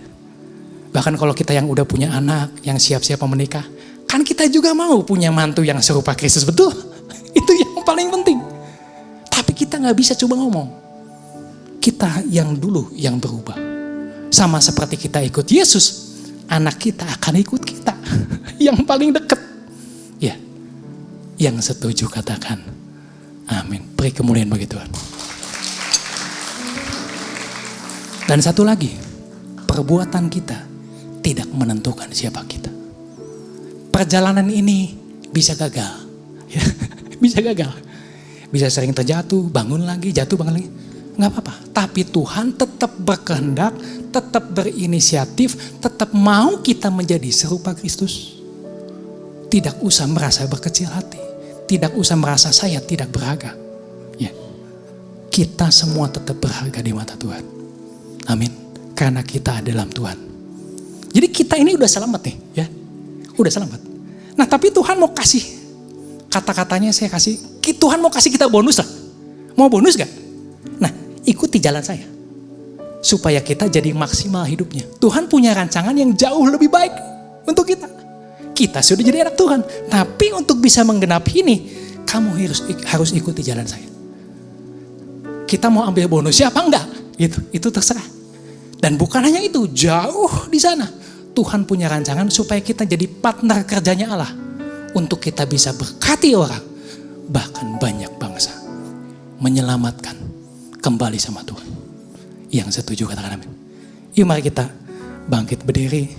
Bahkan kalau kita yang udah punya anak, yang siap-siap menikah, kan kita juga mau punya mantu yang serupa Kristus, betul? Itu yang paling penting. Tapi kita gak bisa coba ngomong. Kita yang dulu yang berubah. Sama seperti kita ikut Yesus, anak kita akan ikut kita. Yang paling dekat. Ya, yang setuju katakan amin. Beri kemuliaan bagi Tuhan. Dan satu lagi, perbuatan kita tidak menentukan siapa kita. Perjalanan ini bisa gagal. Ya, bisa gagal. Bisa sering terjatuh, bangun lagi, jatuh, bangun lagi. Nggak apa-apa. Tapi Tuhan tetap berkehendak, tetap berinisiatif, tetap mau kita menjadi serupa Kristus. Tidak usah merasa berkecil hati. Tidak usah merasa saya tidak berharga. Ya. Kita semua tetap berharga di mata Tuhan. Amin. Karena kita ada dalam Tuhan. Jadi kita ini udah selamat nih, ya. Udah selamat. Nah, tapi Tuhan mau kasih, kata-katanya saya kasih, Tuhan mau kasih kita bonus lah. Mau bonus gak? Nah, ikuti jalan saya. Supaya kita jadi maksimal hidupnya. Tuhan punya rancangan yang jauh lebih baik untuk kita. Kita sudah jadi anak Tuhan. Tapi untuk bisa menggenapi ini, kamu harus ikuti jalan saya. Kita mau ambil bonus siapa enggak? Itu terserah. Dan bukan hanya itu, jauh di sana. Tuhan punya rancangan supaya kita jadi partner kerjanya Allah. Untuk kita bisa berkati orang. Bahkan banyak bangsa. Menyelamatkan. Kembali sama Tuhan. Yang setuju katakan amin. Yuk mari kita bangkit berdiri.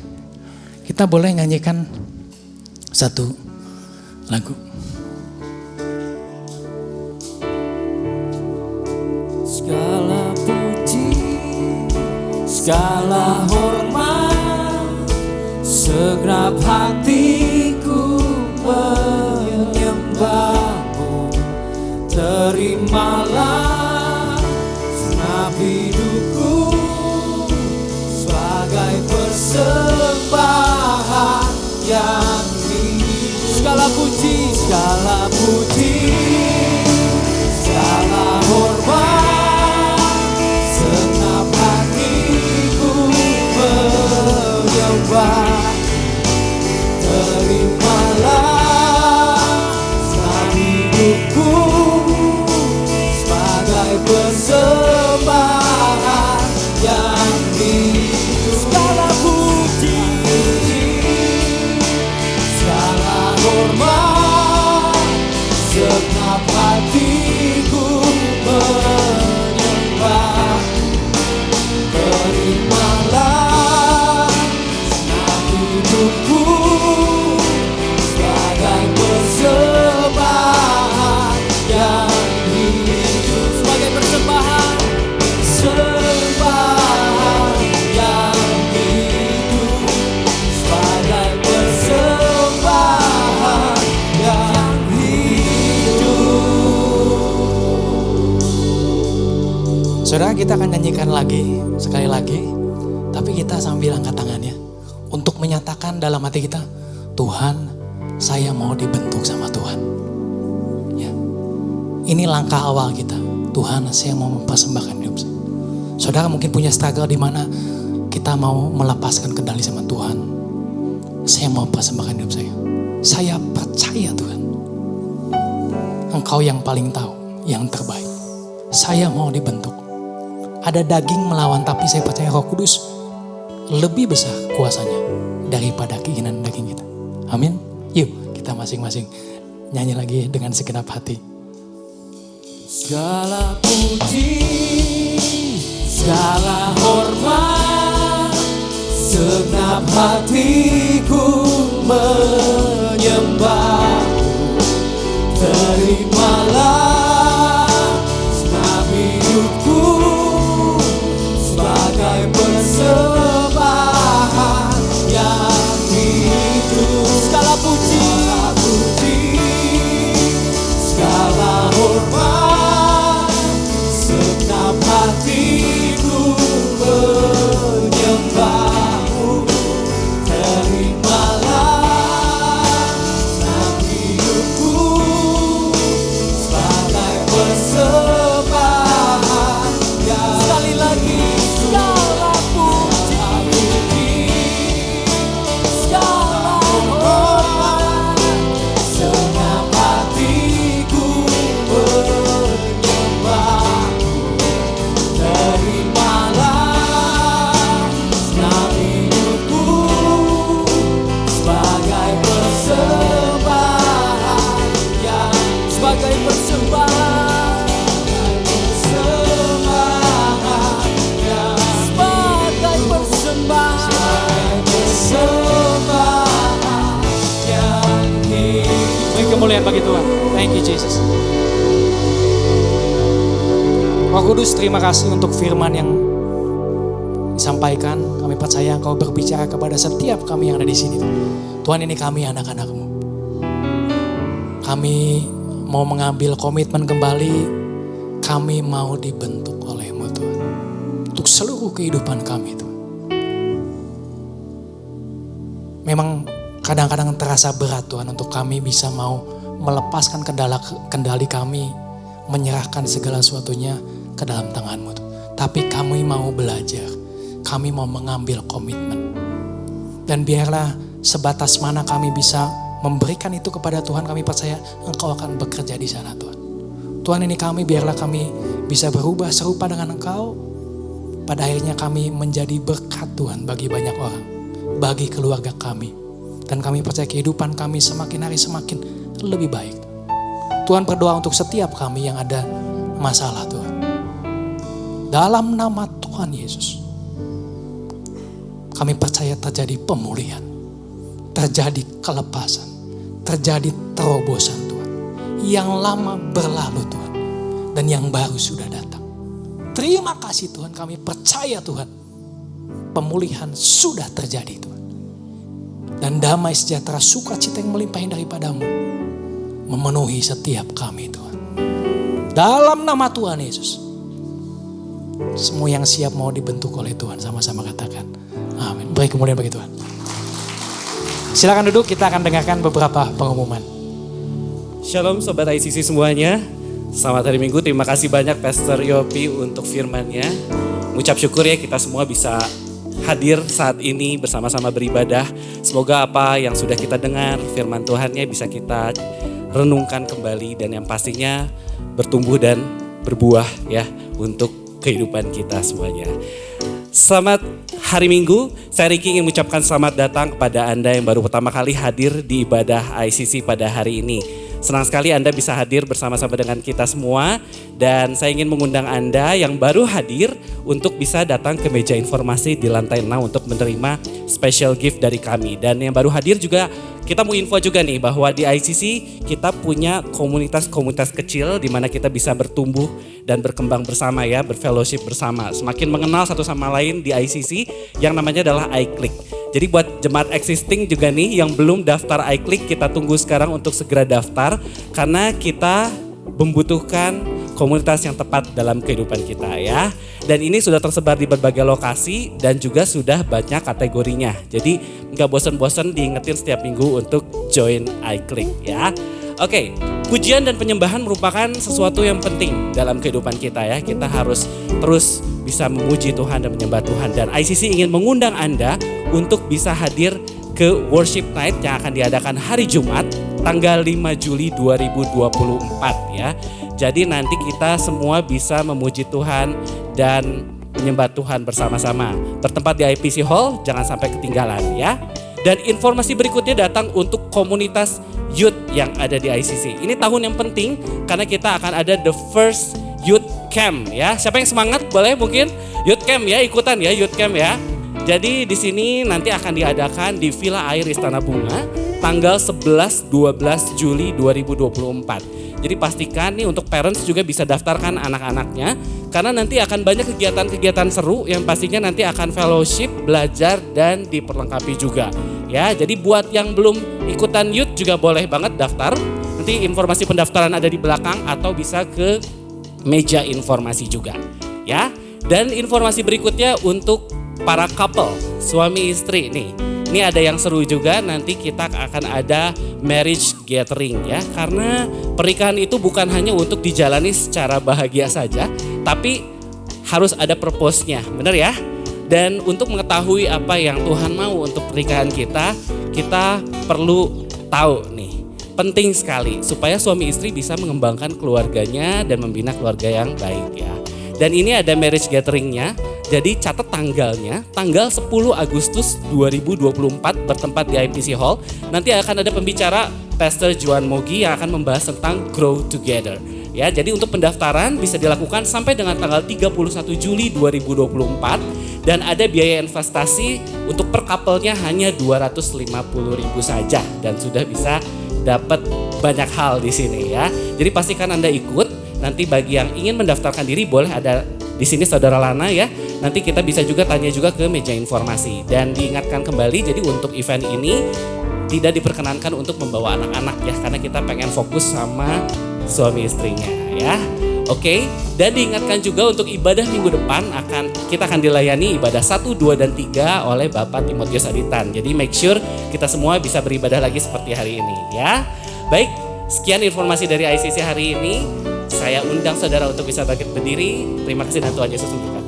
Kita boleh nyanyikan satu lagu. Segala puji, segala hormat, segenap hatiku menyembahmu. Terimalah segenap hidupku sebagai persembahan yang hidup. Segala puji, segala puji, segala hormat, segenap hatiku menyembah. Terimalah segenap hidupku sebagai persembahan yang hidup. Segala puji, segala hormat, segenap hatiku menyembah. Terimalah segenap hidupku sebagai persembahan yang hidup. Sebagai persembahan, persembahan yang hidup. Sebagai persembahan yang hidup. Saudara, kita akan nyanyikan lagi, sekali lagi. Tapi kita sambil angkat tangannya. Untuk menyatakan dalam hati kita, Tuhan, saya mau dibentuk sama Tuhan. Ya. Ini langkah awal kita. Tuhan, saya mau mempersembahkan hidup saya. Saudara mungkin punya struggle di mana kita mau melepaskan kendali sama Tuhan. Saya mau persembahkan hidup saya. Saya percaya Tuhan, Engkau yang paling tahu, yang terbaik. Saya mau dibentuk. Ada daging melawan, tapi saya percaya Roh Kudus lebih besar kuasanya daripada keinginan daging kita. Amin. Yuk kita masing-masing nyanyi lagi dengan segenap hati. Segala puji, segala hormat, segenap hatiku menyembahmu. Terimalah segenap hidupku sebagai persembahan yang hidup. Segala puji, segala hormat, segenap hatiku menyembahmu. Terimalah segenap hidupku sebagai persembahan yang sekali lagi. Segala puji, segala hormat, segenap hatiku menyembahmu. Terimalah segenap hidupku sebagai persembahan yang sebagai persembahan yang sebagai persembahan yang hidup. Beri kemuliaan bagi Tuhan. Thank you Jesus. Roh Kudus, terima kasih untuk firman yang disampaikan. Kami percaya Engkau berbicara kepada setiap kami yang ada di sini. Tuhan, ini kami anak-anak-Mu. Kami mau mengambil komitmen kembali. Kami mau dibentuk oleh-Mu Tuhan. Untuk seluruh kehidupan kami Tuhan. Memang kadang-kadang terasa berat Tuhan untuk kami bisa mau melepaskan kendali kami. Menyerahkan segala sesuatunya ke dalam tangan-Mu Tuhan. Tapi kami mau belajar. Kami mau mengambil komitmen. Dan biarlah sebatas mana kami bisa memberikan itu kepada Tuhan, kami percaya Engkau akan bekerja di sana Tuhan. Tuhan, ini kami, biarlah kami bisa berubah serupa dengan Engkau. Pada akhirnya kami menjadi berkat Tuhan bagi banyak orang. Bagi keluarga kami. Dan kami percaya kehidupan kami semakin hari semakin lebih baik. Tuhan, berdoa untuk setiap kami yang ada masalah Tuhan. Dalam nama Tuhan Yesus. Kami percaya terjadi pemulihan. Terjadi kelepasan. Terjadi terobosan Tuhan. Yang lama berlalu Tuhan. Dan yang baru sudah datang. Terima kasih Tuhan, kami percaya Tuhan. Pemulihan sudah terjadi Tuhan. Dan damai sejahtera sukacita yang melimpah daripada-Mu. Memenuhi setiap kami Tuhan. Dalam nama Tuhan Yesus. Semua yang siap mau dibentuk oleh Tuhan, sama-sama katakan amin. Beri kemuliaan bagi Tuhan. Silakan duduk, kita akan dengarkan beberapa pengumuman. Shalom Sobat ICC semuanya. Selamat hari Minggu, terima kasih banyak Pastor Yopi untuk firman-Nya. Mengucap syukur ya kita semua bisa hadir saat ini bersama-sama beribadah. Semoga apa yang sudah kita dengar firman Tuhan-Nya bisa kita renungkan kembali. Dan yang pastinya bertumbuh dan berbuah ya untuk kehidupan kita semuanya. Selamat hari Minggu, saya Riki ingin mengucapkan selamat datang kepada Anda yang baru pertama kali hadir di ibadah ICC pada hari ini. Senang sekali Anda bisa hadir bersama-sama dengan kita semua. Dan saya ingin mengundang Anda yang baru hadir untuk bisa datang ke meja informasi di lantai 6 untuk menerima special gift dari kami. Dan yang baru hadir juga kita mau info juga nih bahwa di ICC kita punya komunitas-komunitas kecil di mana kita bisa bertumbuh dan berkembang bersama ya, berfellowship bersama. Semakin mengenal satu sama lain di ICC yang namanya adalah iClick. Jadi buat jemaat existing juga nih yang belum daftar iClick, kita tunggu sekarang untuk segera daftar. Karena kita membutuhkan komunitas yang tepat dalam kehidupan kita ya. Dan ini sudah tersebar di berbagai lokasi dan juga sudah banyak kategorinya. Jadi gak bosan-bosan diingetin setiap minggu untuk join iClick ya. Oke, pujian dan penyembahan merupakan sesuatu yang penting dalam kehidupan kita ya. Kita harus terus bisa memuji Tuhan dan menyembah Tuhan. Dan ICC ingin mengundang Anda untuk bisa hadir ke worship night yang akan diadakan hari Jumat tanggal 5 Juli 2024 ya. Jadi nanti kita semua bisa memuji Tuhan dan menyembah Tuhan bersama-sama. Bertempat di IPC Hall, jangan sampai ketinggalan ya. Dan informasi berikutnya datang untuk komunitas youth yang ada di ICC. Ini tahun yang penting karena kita akan ada the first youth camp ya. Siapa yang semangat boleh mungkin youth camp ya, ikutan ya youth camp ya. Jadi di sini nanti akan diadakan di Villa Air Istana Bunga tanggal 11-12 Juli 2024. Jadi pastikan nih untuk parents juga bisa daftarkan anak-anaknya karena nanti akan banyak kegiatan-kegiatan seru yang pastinya nanti akan fellowship, belajar dan diperlengkapi juga. Ya, jadi buat yang belum ikutan youth juga boleh banget daftar. Nanti informasi pendaftaran ada di belakang atau bisa ke meja informasi juga. Ya. Dan informasi berikutnya untuk para couple, suami istri nih. Ini ada yang seru juga, nanti kita akan ada marriage gathering ya. Karena pernikahan itu bukan hanya untuk dijalani secara bahagia saja, tapi harus ada purpose-nya, benar ya? Dan untuk mengetahui apa yang Tuhan mau untuk pernikahan kita perlu tahu nih. Penting sekali supaya suami istri bisa mengembangkan keluarganya dan membina keluarga yang baik ya. Dan ini ada marriage gathering-nya. Jadi catat tanggalnya, tanggal 10 Agustus 2024 bertempat di IPC Hall. Nanti akan ada pembicara Pastor Juan Mogi yang akan membahas tentang Grow Together. Ya, jadi untuk pendaftaran bisa dilakukan sampai dengan tanggal 31 Juli 2024 dan ada biaya investasi untuk per couple-nya hanya 250.000 saja dan sudah bisa dapat banyak hal di sini ya. Jadi pastikan Anda ikut. Nanti bagi yang ingin mendaftarkan diri boleh ada di sini Saudara Lana ya. Nanti kita bisa juga tanya juga ke meja informasi. Dan diingatkan kembali, jadi untuk event ini tidak diperkenankan untuk membawa anak-anak ya. Karena kita pengen fokus sama suami istrinya ya. Oke, dan diingatkan juga untuk ibadah minggu depan kita akan dilayani ibadah 1, 2, dan 3 oleh Bapak Timotius Aditan. Jadi make sure kita semua bisa beribadah lagi seperti hari ini ya. Baik, sekian informasi dari ICC hari ini. Saya undang saudara untuk bisa bangkit berdiri. Terima kasih dan Tuhan Yesus memberkati.